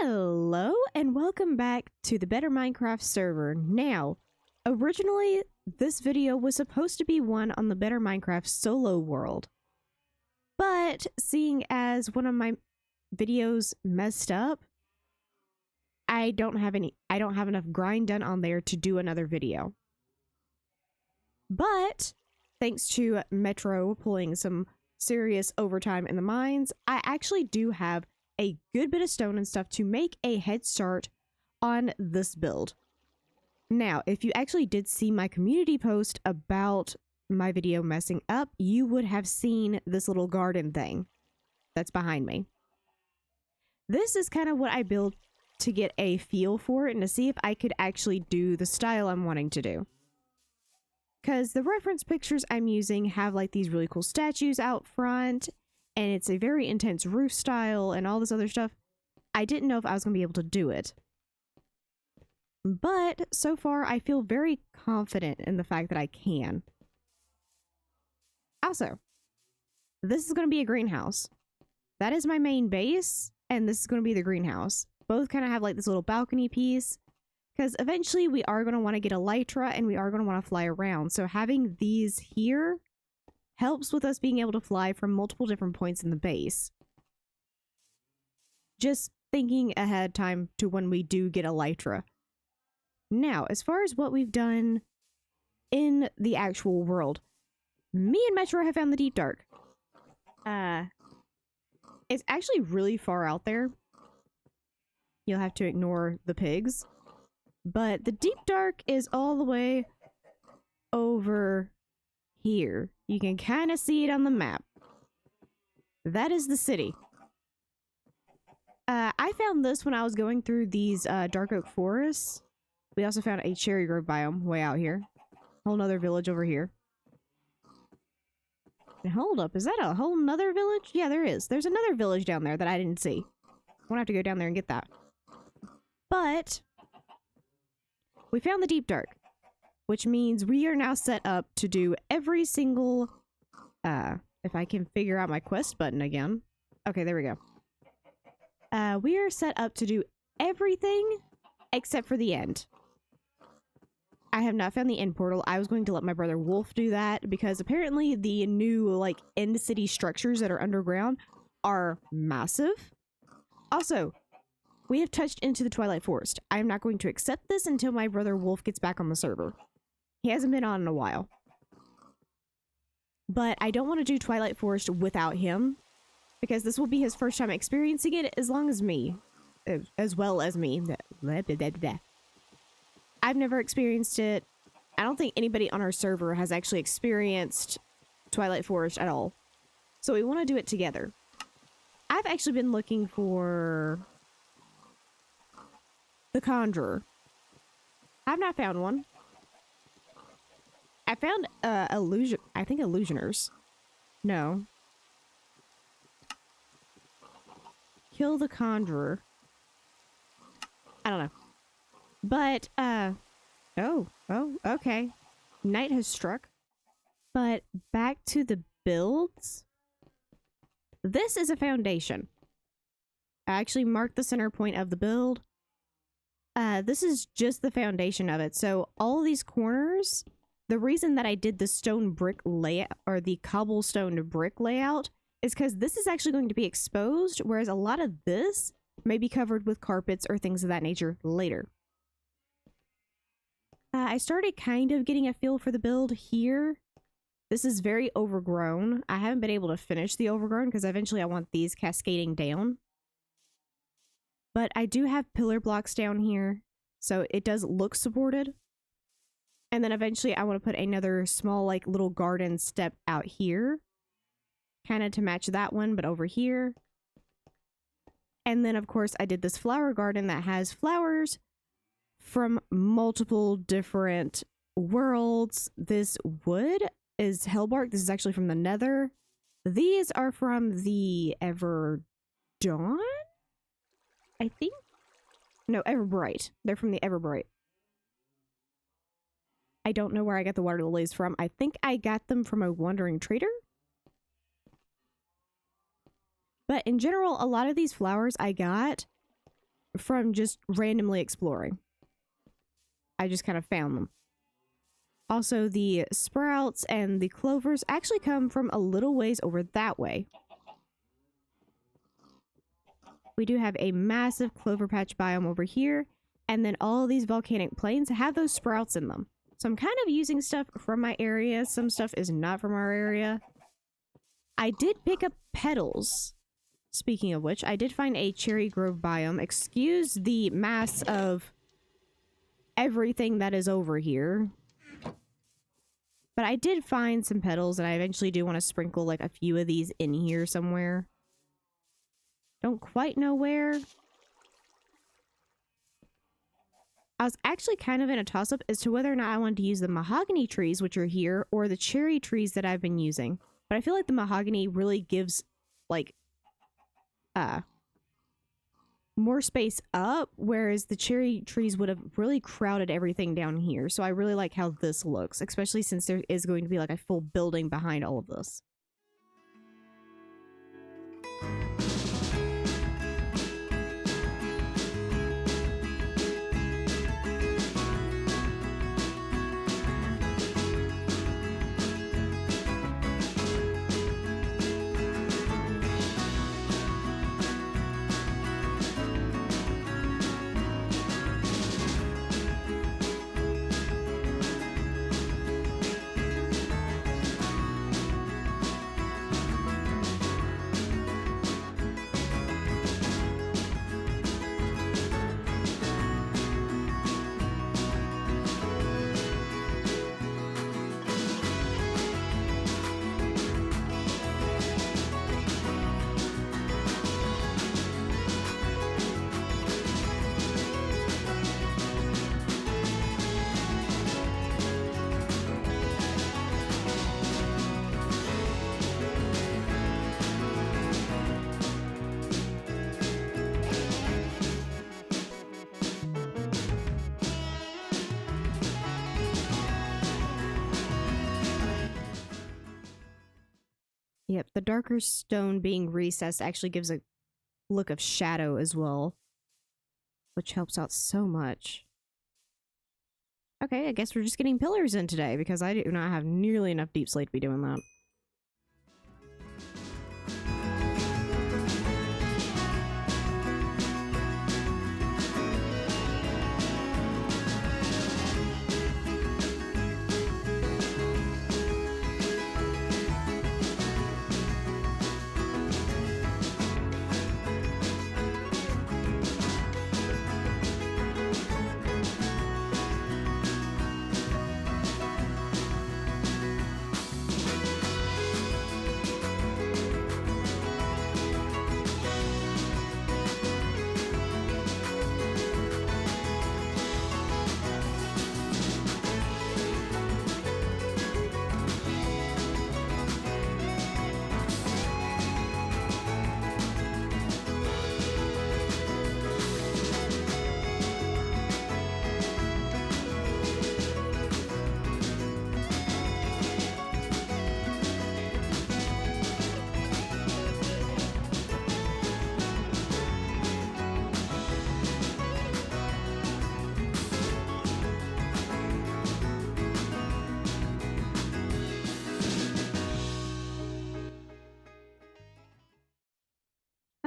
Hello and welcome back to the Better Minecraft server. Now, originally this video was supposed to be one on the Better Minecraft solo world. But seeing as one of my videos messed up, I don't have enough grind done on there to do another video. But thanks to Metro pulling some serious overtime in the mines, I actually do have a good bit of stone and stuff to make a head start on this build. Now, if you actually did see my community post about my video messing up, you would have seen this little garden thing that's behind me. This is kind of what I built to get a feel for it and to see if I could actually do the style I'm wanting to do. Because the reference pictures I'm using have like these really cool statues out front, and it's a very intense roof style and all this other stuff. I didn't know if I was going to be able to do it. But so far, I feel very confident in the fact that I can. Also, this is going to be a greenhouse. That is my main base, and this is going to be the greenhouse. Both kind of have like this little balcony piece, because eventually we are going to want to get elytra and we are going to want to fly around. So having these here helps with us being able to fly from multiple different points in the base. Just thinking ahead of time to when we do get elytra. Now, as far as what we've done in the actual world, me and Metro have found the Deep Dark. It's actually really far out there. You'll have to ignore the pigs. But the Deep Dark is all the way over here. You can kind of see it on the map. That is the city. I found this when I was going through these dark oak forests. We also found a cherry grove biome way out here. Whole nother village over here. And hold up, is that a whole nother village? Yeah, there is. There's another village down there that I didn't see. I'm gonna have to go down there and get that. But we found the Deep Dark, which means we are now set up to do every single, if I can figure out my quest button again. Okay, there we go. We are set up to do everything except for the end. I have not found the end portal. I was going to let my brother Wolf do that because apparently the new, like, end city structures that are underground are massive. Also, we have touched into the Twilight Forest. I am not going to accept this until my brother Wolf gets back on the server. He hasn't been on in a while. But I don't want to do Twilight Forest without him, because this will be his first time experiencing it as well as me. I've never experienced it. I don't think anybody on our server has actually experienced Twilight Forest at all. So we want to do it together. I've actually been looking for the Conjurer. I've not found one. I found Illusioners. No. Kill the Conjurer. I don't know. But, oh, okay. Night has struck. But back to the builds. This is a foundation. I actually marked the center point of the build. This is just the foundation of it. So all these corners, the reason that I did the stone brick layout, or the cobblestone brick layout, is because this is actually going to be exposed, whereas a lot of this may be covered with carpets or things of that nature later. I started kind of getting a feel for the build here. This is very overgrown. I haven't been able to finish the overgrown because eventually I want these cascading down. But I do have pillar blocks down here, so it does look supported. And then eventually I want to put another small, like, little garden step out here. Kind of to match that one, but over here. And then, of course, I did this flower garden that has flowers from multiple different worlds. This wood is Hellbark. This is actually from the Nether. These are from the Everdawn? I think? No, Everbright. They're from the Everbright. I don't know where I got the water lilies from. I think I got them from a wandering trader. But in general, a lot of these flowers I got from just randomly exploring. I just kind of found them. Also, the sprouts and the clovers actually come from a little ways over that way. We do have a massive clover patch biome over here, and then all these volcanic plains have those sprouts in them. So I'm kind of using stuff from my area. Some stuff is not from our area. I did pick up petals. Speaking of which, I did find a cherry grove biome. Excuse the mass of everything that is over here. But I did find some petals, and I eventually do want to sprinkle like a few of these in here somewhere. Don't quite know where. I was actually kind of in a toss-up as to whether or not I wanted to use the mahogany trees, which are here, or the cherry trees that I've been using. But I feel like the mahogany really gives, like, more space up, whereas the cherry trees would have really crowded everything down here. So I really like how this looks, especially since there is going to be like a full building behind all of this. Yep, the darker stone being recessed actually gives a look of shadow as well, which helps out so much. Okay, I guess we're just getting pillars in today because I do not have nearly enough deep slate to be doing that.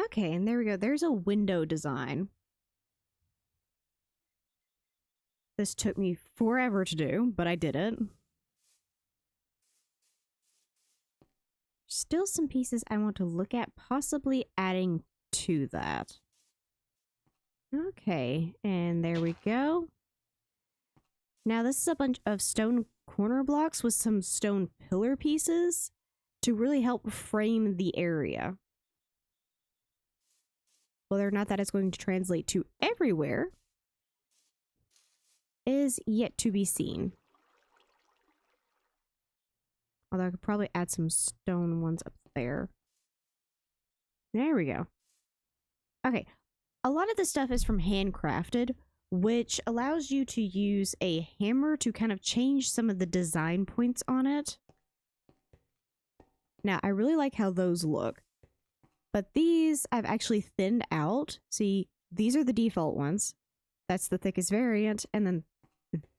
Okay, and there we go. There's a window design. This took me forever to do, but I did it. Still some pieces I want to look at, possibly adding to that. Okay, and there we go. Now this is a bunch of stone corner blocks with some stone pillar pieces to really help frame the area. Whether or not that is going to translate to everywhere is yet to be seen. Although I could probably add some stone ones up there. There we go. Okay, a lot of this stuff is from Handcrafted, which allows you to use a hammer to kind of change some of the design points on it. Now, I really like how those look. But these I've actually thinned out. See, these are the default ones. That's the thickest variant. And then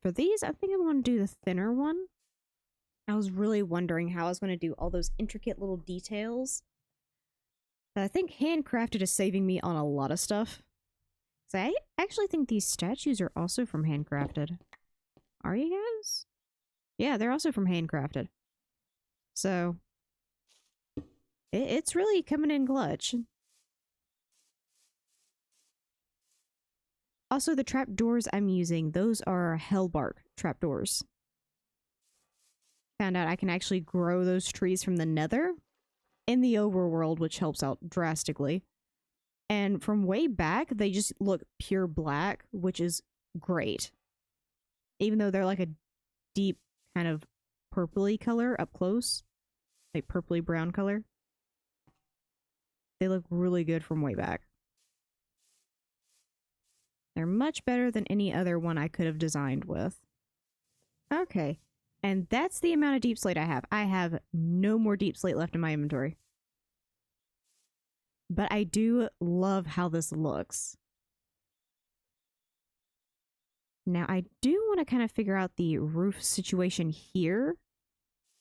for these, I think I want to do the thinner one. I was really wondering how I was going to do all those intricate little details. But I think handcrafted is saving me on a lot of stuff. So I actually think these statues are also from handcrafted. Are you guys? Yeah, they're also from handcrafted. So it's really coming in clutch. Also, the trapdoors I'm using, those are hellbark trapdoors. Found out I can actually grow those trees from the nether in the overworld, which helps out drastically. And from way back, they just look pure black, which is great. Even though they're like a deep kind of purpley color up close, like purpley brown color. They look really good from way back. They're much better than any other one I could have designed with. Okay. And that's the amount of deep slate I have. I have no more deep slate left in my inventory. But I do love how this looks. Now, I do want to kind of figure out the roof situation here,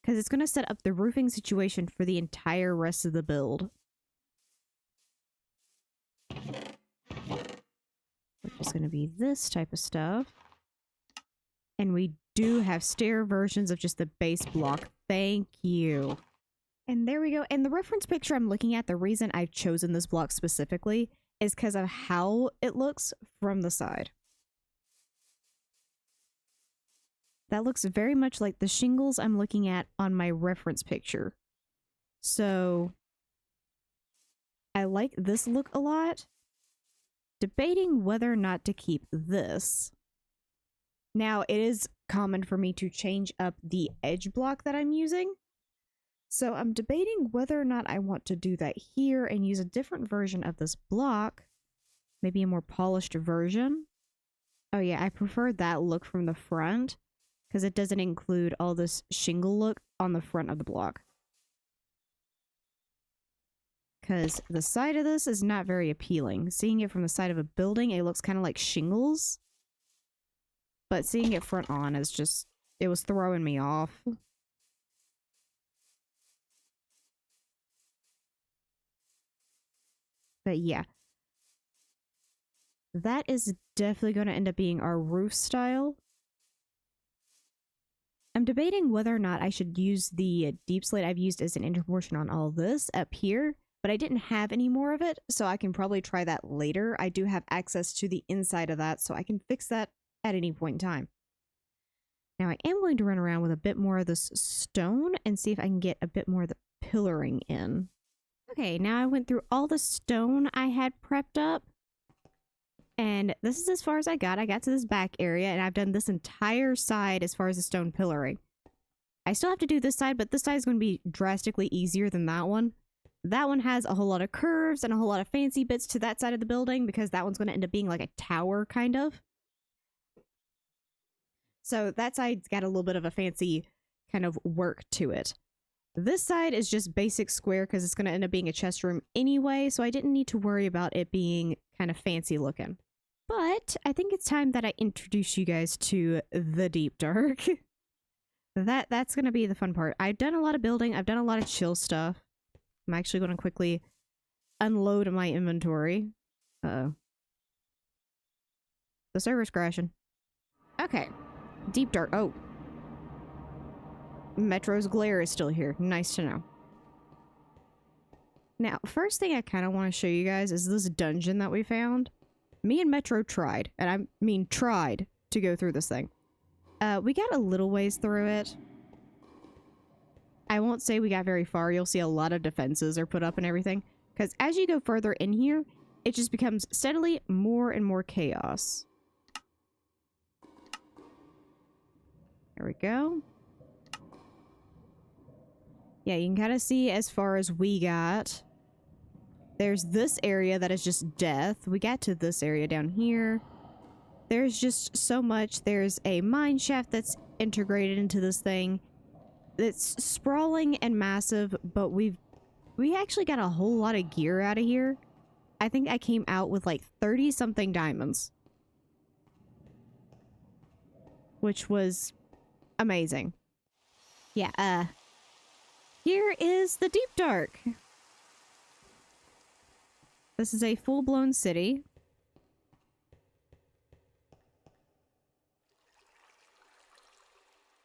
because it's going to set up the roofing situation for the entire rest of the build. Which is going to be this type of stuff. And we do have stair versions of just the base block. Thank you. And there we go. And the reference picture I'm looking at, the reason I've chosen this block specifically is because of how it looks from the side. That looks very much like the shingles I'm looking at on my reference picture. So I like this look a lot. Debating whether or not to keep this. Now, it is common for me to change up the edge block that I'm using. So I'm debating whether or not I want to do that here and use a different version of this block. Maybe a more polished version. Oh yeah, I prefer that look from the front because it doesn't include all this shingle look on the front of the block. Because the side of this is not very appealing. Seeing it from the side of a building, it looks kind of like shingles. But seeing it front on is just, it was throwing me off. But yeah. That is definitely going to end up being our roof style. I'm debating whether or not I should use the deep slate I've used as an interportion on all this up here. But I didn't have any more of it, so I can probably try that later. I do have access to the inside of that, so I can fix that at any point in time. Now I am going to run around with a bit more of this stone and see if I can get a bit more of the pillaring in. Okay, now I went through all the stone I had prepped up. And this is as far as I got. I got to this back area, and I've done this entire side as far as the stone pillaring. I still have to do this side, but this side is going to be drastically easier than that one. That one has a whole lot of curves and a whole lot of fancy bits to that side of the building because that one's going to end up being like a tower, kind of. So that side's got a little bit of a fancy kind of work to it. This side is just basic square because it's going to end up being a chest room anyway, so I didn't need to worry about it being kind of fancy looking. But I think it's time that I introduce you guys to the Deep Dark. That's going to be the fun part. I've done a lot of building. I've done a lot of chill stuff. I'm actually going to quickly unload my inventory. Uh-oh. The server's crashing. Okay. Deep Dark. Oh. Metro's glare is still here. Nice to know. Now, first thing I kind of want to show you guys is this dungeon that we found. Me and Metro tried, and I mean tried, to go through this thing. We got a little ways through it. I won't say we got very far. You'll see a lot of defenses are put up and everything. Because as you go further in here, it just becomes steadily more and more chaos. There we go. Yeah, you can kind of see as far as we got. There's this area that is just death. We got to this area down here. There's just so much. There's a mine shaft that's integrated into this thing. It's sprawling and massive, but we actually got a whole lot of gear out of here. I think I came out with like 30 something diamonds, which was amazing. Yeah, here is the Deep Dark. This is a full-blown city.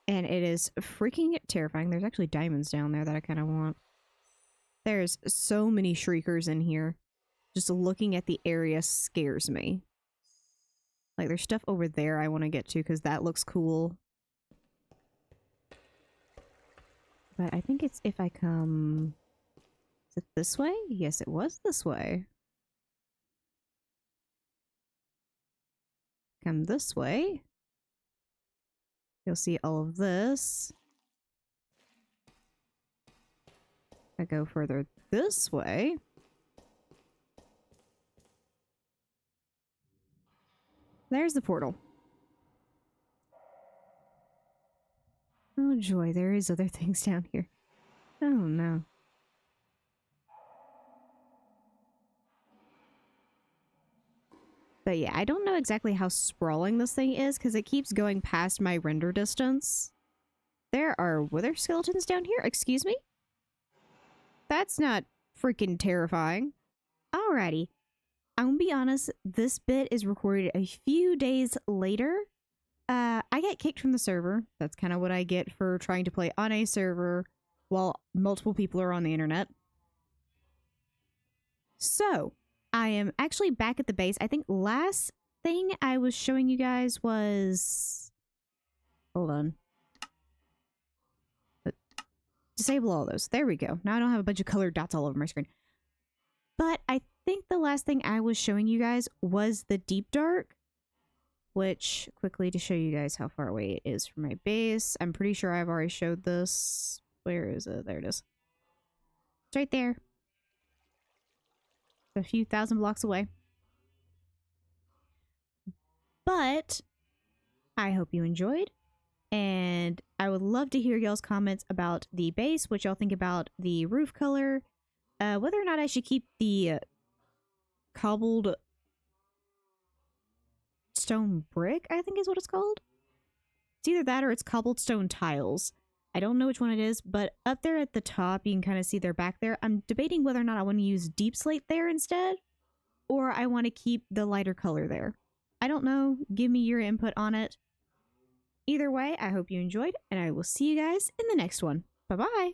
And it is freaking terrifying. There's actually diamonds down there that I kind of want. There's so many shriekers in here. Just looking at the area scares me. Like, there's stuff over there I want to get to because that looks cool. But I think it's if I come... Is it this way? Yes, it was this way. Come this way. You'll see all of this. I go further this way. There's the portal. Oh joy, there is other things down here. Oh no. But yeah, I don't know exactly how sprawling this thing is because it keeps going past my render distance. There are wither skeletons down here? Excuse me? That's not freaking terrifying. Alrighty. I'm gonna be honest, this bit is recorded a few days later. I get kicked from the server. That's kind of what I get for trying to play on a server while multiple people are on the internet. So, I am actually back at the base. I think last thing I was showing you guys was... Hold on. Disable all those. There we go. Now I don't have a bunch of colored dots all over my screen. But I think the last thing I was showing you guys was the Deep Dark. Which, quickly to show you guys how far away it is from my base. I'm pretty sure I've already showed this. Where is it? There it is. It's right there. A few thousand blocks away. But I hope you enjoyed. And I would love to hear y'all's comments about the base, what y'all think about the roof color, whether or not I should keep the cobbled stone brick, I think is what it's called. It's either that or it's cobbled stone tiles. I don't know which one it is, but up there at the top, you can kind of see they're back there. I'm debating whether or not I want to use deep slate there instead, or I want to keep the lighter color there. I don't know. Give me your input on it. Either way, I hope you enjoyed, and I will see you guys in the next one. Bye-bye!